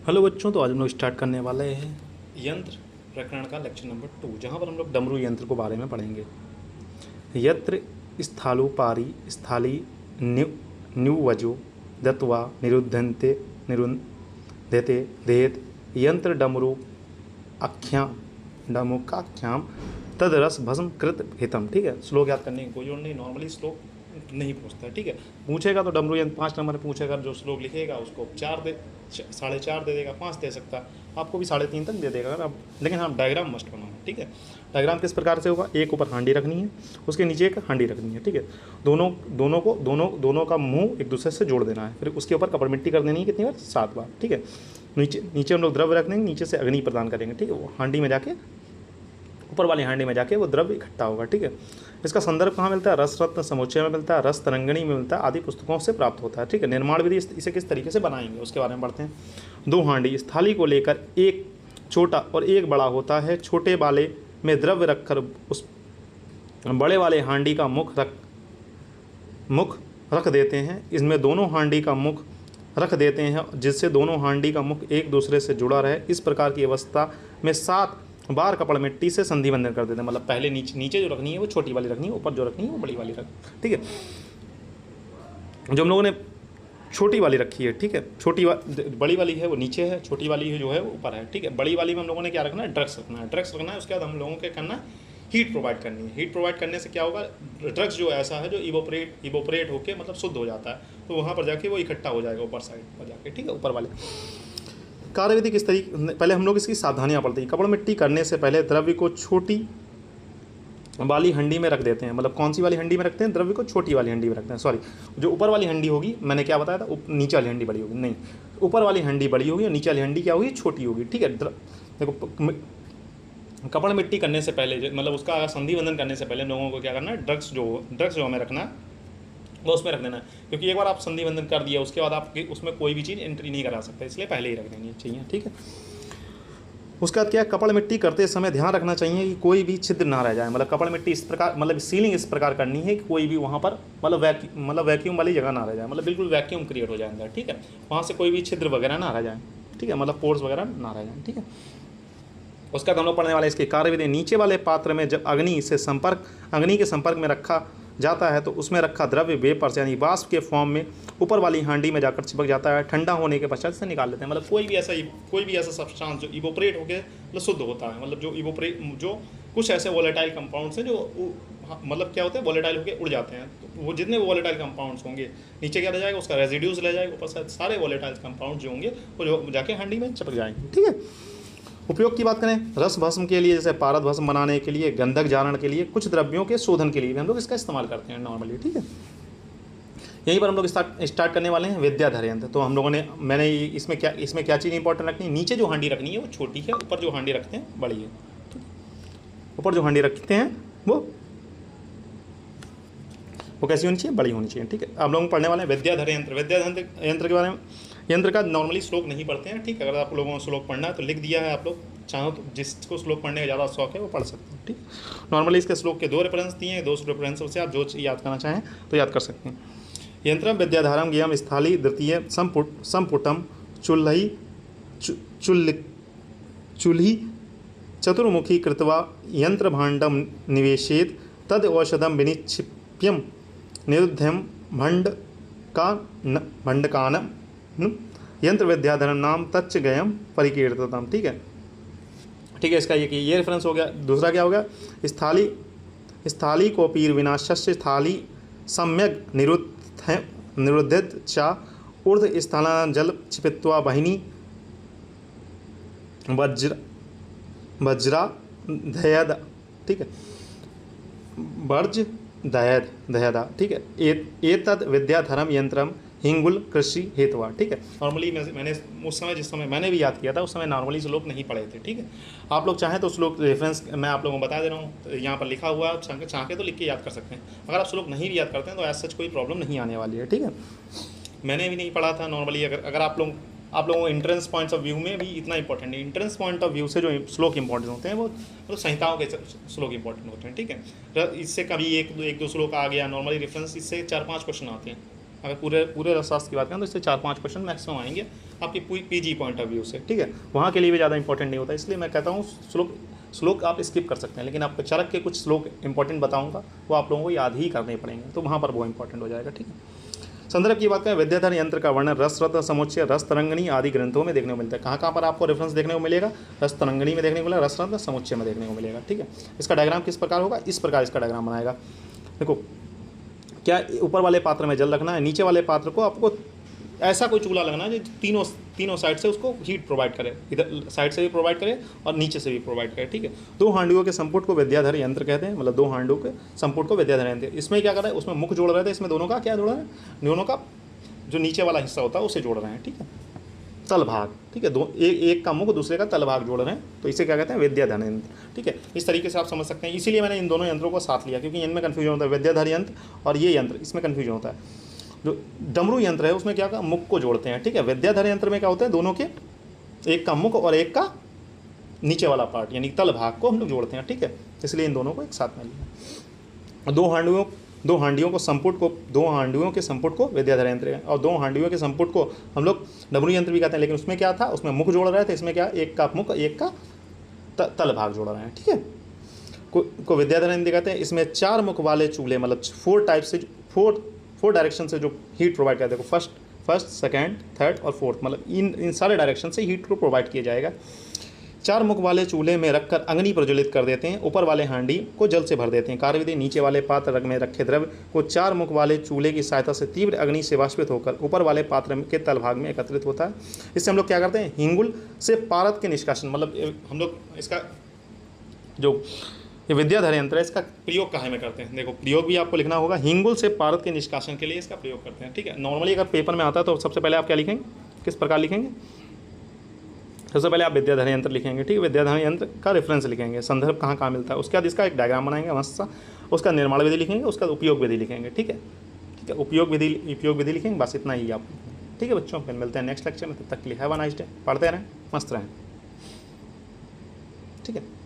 Hello बच्चों, तो आज हम लोग स्टार्ट करने वाले हैं यंत्र प्रकरण का लेक्चर नंबर 2, जहाँ पर हम लोग डमरू यंत्र को बारे में पढ़ेंगे। यत्र स्थालुपारी स्थाली न्युवजो दत्वा निरुद्धते देत यंत्र डमरू आख्या डमुकाख्याम तद रस भस्म कृत हितम। ठीक है, श्लोक याद करने की कोई जोड़ नहीं, नॉर्मली श्लोक नहीं पूछता है। ठीक है, पूछेगा तो डमरू यंत्र 5 नंबर पूछेगा, जो श्लोक लिखेगा उसको 4 दे 4.5 दे देगा, 5 दे सकता है, आपको भी 3.5 तक दे देगा अगर आप। लेकिन हाँ, डायग्राम मस्ट बनाओ। ठीक है, डायग्राम किस प्रकार से होगा, एक ऊपर हांडी रखनी है, उसके नीचे एक हांडी रखनी है। ठीक है, दोनों का मुंह एक दूसरे से जोड़ देना है, फिर उसके ऊपर कपड़ मिट्टी कर देनी है, कितनी बार, 7 बार। ठीक है, नीचे हम लोग द्रव्य रख देंगे, नीचे से अग्नि प्रदान करेंगे। ठीक है, वो हांडी में जाके, ऊपर वाली हांडी में जाके वो द्रव्य इकट्ठा होगा। ठीक है, इसका संदर्भ कहाँ मिलता है, रस रत्न समुच्चय में मिलता है, रस तरंगिणी में मिलता है, आदि पुस्तकों से प्राप्त होता है। ठीक है, निर्माण विधि इसे किस तरीके से बनाएंगे उसके बारे में पढ़ते हैं। 2 हांडी इस थाली को लेकर, एक छोटा और एक बड़ा होता है। छोटे वाले में द्रव्य रखकर उस बड़े वाले हांडी का मुख रख देते हैं। इसमें दोनों हांडी का मुख रख देते हैं, जिससे दोनों हांडी का मुख एक दूसरे से जुड़ा रहे। इस प्रकार की अवस्था में 7 बार कपड़ मिट्टी से संधि बंधन कर देते हैं। मतलब पहले नीचे जो रखनी है वो छोटी वाली रखनी है, ऊपर जो रखनी है वो बड़ी वाली रखनी। ठीक है, जो हम लोगों ने छोटी वाली रखी है, ठीक है, बड़ी वाली है वो नीचे है, छोटी वाली है जो है वो ऊपर है। ठीक है, बड़ी वाली में हम लोगों ने क्या रखना है, ड्रग्स रखना है। ड्रग्स रखना है, उसके बाद हम लोगों के करना है हीट प्रोवाइड करनी है। हीट प्रोवाइड करने से क्या होगा, ड्रग्स जो ऐसा है जो इवोपरेट होकर मतलब शुद्ध हो जाता है, तो वहाँ पर जाके वो इकट्ठा हो जाएगा ऊपर साइड पर जाके। ठीक है, ऊपर वाले कार्यविधि किस तरीके, पहले हम लोग इसकी सावधानियाँ पड़ती हैं। कपड़ मिट्टी करने से पहले द्रव्य को छोटी वाली हंडी में रख देते हैं। मतलब कौन सी वाली हंडी में रखते हैं, द्रव्य को छोटी वाली हंडी में रखते हैं। सॉरी, जो ऊपर वाली हंडी होगी, मैंने क्या बताया था, नीचे वाली हंडी बड़ी होगी, नहीं, ऊपर वाली हंडी बड़ी होगी और नीचे वाली हंडी क्या होगी, छोटी होगी। ठीक है, देखो, कपड़ मिट्टी करने से पहले, मतलब उसका संधि बंधन करने से पहले हम लोगों को क्या करना है, ड्रग्स जो हमें रखना है वो उसमें रख देना है, क्योंकि एक बार आप संधि बंधन कर दिया उसके बाद आप उसमें कोई भी चीज़ एंट्री नहीं करा सकते, इसलिए पहले ही रख देनी चाहिए। ठीक है, उसके बाद क्या है, कपड़ मिट्टी करते समय ध्यान रखना चाहिए कि कोई भी छिद्र ना रह जाए। मतलब कपड़ मिट्टी इस प्रकार, मतलब सीलिंग इस प्रकार करनी है कि कोई भी वहाँ पर मतलब वैक्यूम वाली जगह ना रह जाए, मतलब बिल्कुल वैक्यूम क्रिएट हो जाए अंदर। ठीक है, वहाँ से कोई भी छिद्र वगैरह ना रह जाए। ठीक है, मतलब पोर्स वगैरह ना रह जाए। ठीक है, उसका हम लोग पढ़ने वाले इसकी कार्यविधि। नीचे वाले पात्र में जब अग्नि के संपर्क में रखा जाता है तो उसमें रखा द्रव्य वेपर्स यानी वाष्प के फॉर्म में ऊपर वाली हांडी में जाकर चिपक जाता है। ठंडा होने के पश्चात से निकाल लेते हैं। मतलब कोई भी ऐसा सब्सटेंस जो इवोपरेट होकर मतलब शुद्ध होता है, मतलब जो कुछ ऐसे वोलेटाइल कंपाउंड्स हैं जो मतलब क्या होते हैं, वोलेटाइल होकर उड़ जाते हैं, तो वो जितने वोलेटाइल कंपाउंड्स होंगे नीचे क्या रह जाएगा, उसका रेजिड्यूज रह जाएगा, ऊपर से सारे वोलेटाइल कंपाउंड जो होंगे वो जो जाके हांडी में चिपक जाएंगे। ठीक है, उपयोग की बात करें, रस भस्म के लिए, जैसे पारद भस्म बनाने के लिए, गंधक जारण के लिए, कुछ द्रव्यों के शोधन के लिए भी हम लोग इसका इस्तेमाल करते हैं नॉर्मली। ठीक है, यहीं पर हम लोग स्टार्ट करने वाले हैं विद्याधर यंत्र। तो हम लोगों ने, मैंने इसमें क्या चीज़ इंपॉर्टेंट रखनी है, नीचे जो हांडी रखनी है वो छोटी है, ऊपर जो हांडी रखते हैं बड़ी है। ऊपर जो हांडी रखते हैं वो कैसी होनी चाहिए, बड़ी होनी चाहिए। ठीक है, आप लोग पढ़ने वाले हैं विद्याधर यंत्र। विद्याधर यंत्र के बारे में, यंत्र का नॉर्मली श्लोक नहीं पढ़ते हैं। ठीक है, अगर आप लोगों को श्लोक पढ़ना है तो लिख दिया है, आप लोग चाहो तो जिसको श्लोक पढ़ने का ज़्यादा शौक है वो पढ़ सकते हैं। ठीक, नॉर्मली इसके श्लोक के 2 रेफरेंस दिए हैं, 2 रेफरेंस से आप जो याद करना चाहें तो याद कर सकते हैं। यंत्रम विद्याधारम ज्ञम स्थाली द्वितीय संपुटम चूल्ही चतुर्मुखी कृत्वा यंत्र भाण्डम निवेशेत तद औषधम विनिक्षिप्यम निरुद्धम भंडकानम यंत्र विद्याधरम नाम तच्च गयम परिकीर्ततम। ठीक है, इसका ये रेफरेंस हो गया। दूसरा क्या हो गया, स्थाली को पीर विनाशस्य स्थाली सम्यक निरुद्धित चा ऊर्ध स्थान जल क्षिपित्वा बहिनी वज्रा दयद। ठीक है, वर्ज दयदा। ठीक है, एतद विद्याधरम यंत्रम हिंगुल कृषि हेतुआ। ठीक है, नॉर्मली मैंने उस समय, जिस समय मैंने भी याद किया था, उस समय नॉर्मली श्लोक नहीं पढ़े थे। ठीक है, आप लोग चाहें तो श्लोक रेफरेंस मैं आप लोगों को बता दे रहा हूँ, तो यहाँ पर लिखा हुआ है, चाहे तो लिख के याद कर सकते हैं। अगर आप श्लोक नहीं भी याद करते हैं तो ऐसा कोई प्रॉब्लम नहीं आने वाली है। ठीक है, मैंने भी नहीं पढ़ा था नॉर्मली। अगर आप लोगों को इंट्रेंस पॉइंट्स ऑफ व्यू में भी इतना इंपॉर्टेंट है, इंट्रेंस पॉइंट ऑफ व्यू से जो श्लोक इंपॉर्टेंट होते हैं वो मतलब संहिताओं के श्लोक इंपॉर्टेंट होते हैं। ठीक है, इससे कभी एक दो श्लोक आ गया, नॉर्मली रेफरेंस इससे 4-5 क्वेश्चन आते हैं। अगर पूरे पूरे रसशास्त्र की बात करें तो इससे 4-5 क्वेश्चन मैक्सिमम आएंगे आपकी पीजी पॉइंट ऑफ व्यू से, ठीक है। वहाँ के लिए भी ज़्यादा इंपॉर्टेंट नहीं होता, इसलिए मैं कहता हूँ श्लोक आप स्किप कर सकते हैं, लेकिन आपको चरक के कुछ श्लोक इंपॉर्टेंट बताऊँगा, वो आप लोगों को याद ही करने पड़ेंगे, तो वहाँ पर वो इंपॉर्टेंट हो जाएगा, ठीक है। संदर्भ की बात करें, विद्याधर यंत्र का वर्णन रस रत्न समुच्चय, रस तरंगिणी आदि ग्रंथों में देखने को मिलता है। कहाँ पर आपको रेफरेंस देखने को मिलेगा? रस तरंगिणी में देखने को मिलेगा, रस रत्न समुच्चय में देखने को मिलेगा, ठीक है। इसका डायग्राम किस प्रकार होगा? इस प्रकार इसका डायग्राम बनाएगा। देखो, क्या ऊपर वाले पात्र में जल रखना है, नीचे वाले पात्र को आपको ऐसा कोई चूल्हा लगना है जो तीनों साइड से उसको हीट प्रोवाइड करे, इधर साइड से भी प्रोवाइड करे और नीचे से भी प्रोवाइड करे, ठीक है। 2 हांडियों के संपुट को विद्याधर यंत्र कहते हैं, मतलब 2 हांडियों के संपुट को विद्याधर यंत्र। इसमें क्या कर रहा है? उसमें मुख जोड़ रहे थे, इसमें दोनों का क्या जोड़ रहे हैं? दोनों का जो नीचे वाला हिस्सा होता है उसे जोड़ रहे हैं, ठीक है, तल भाग, ठीक है। एक का मुख दूसरे का तल भाग जोड़ रहे हैं, तो इसे क्या कहते हैं? विद्याधर यंत्र, ठीक है। इस तरीके से आप समझ सकते हैं, इसीलिए मैंने इन दोनों यंत्रों को साथ लिया, क्योंकि इनमें कन्फ्यूजन होता है, विद्याधर यंत्र और ये यंत्र, इसमें कन्फ्यूजन होता है। जो डमरू यंत्र है उसमें क्या होगा? मुख को जोड़ते हैं, ठीक है। विद्याधर यंत्र में क्या होता है? दोनों के एक का मुख और एक का नीचे वाला पार्ट यानी तल भाग को हम लोग जोड़ते हैं, ठीक है। इसलिए इन दोनों को एक साथ में लिया। 2 हांडियों के संपुट को विद्याधर यंत्र है, और 2 हांडियों के संपुट को हम लोग डमरू यंत्र भी कहते हैं, लेकिन उसमें क्या था? उसमें मुख जोड़ रहे थे, इसमें क्या? एक का मुख एक का तल भाग जोड़ रहे हैं, ठीक है। को विद्याधर यंत्र कहते हैं। इसमें 4 मुख वाले चूल्हे, मतलब 4 टाइप से 4 डायरेक्शन से जो हीट प्रोवाइड करते हैं, फर्स्ट, सेकंड, थर्ड और फोर्थ, मतलब इन सारे डायरेक्शन से हीट को प्रोवाइड किया जाएगा। 4 मुख वाले चूल्हे में रखकर अग्नि प्रज्वलित कर देते हैं, ऊपर वाले हांडी को जल से भर देते हैं। कार्यविधि: नीचे वाले पात्र में रखे द्रव्य को 4 मुख वाले चूल्हे की सहायता से तीव्र अग्नि से वाष्पित होकर ऊपर वाले पात्र के तल भाग में एकत्रित होता है। इससे हम लोग क्या करते हैं? हिंगुल से पारद के निष्कासन, मतलब हम लोग इसका जो ये विद्याधर यंत्र है इसका प्रयोग कहाँ में करते हैं? देखो, प्रयोग भी आपको लिखना होगा। हिंगुल से पारद के निष्कासन के लिए इसका प्रयोग करते हैं, ठीक है। नॉर्मली अगर पेपर में आता है तो सबसे पहले आप क्या लिखेंगे? किस प्रकार लिखेंगे? सबसे पहले आप विद्याधर यंत्र लिखेंगे, ठीक है। विद्याधर यंत्र का रेफरेंस लिखेंगे, संदर्भ कहाँ कहाँ मिलता है, उसके बाद इसका एक डायग्राम बनाएंगे मस्त सा, उसका निर्माण विधि लिखेंगे, उसका उपयोग विधि लिखेंगे, ठीक है, ठीक है। उपयोग विधि लिखेंगे, बस इतना ही आप, ठीक है बच्चों। फिर मिलते हैं नेक्स्ट लेक्चर में, तब तक के लिए हैव अ नाइस डे। पढ़ते रहें, मस्त रहें, ठीक है।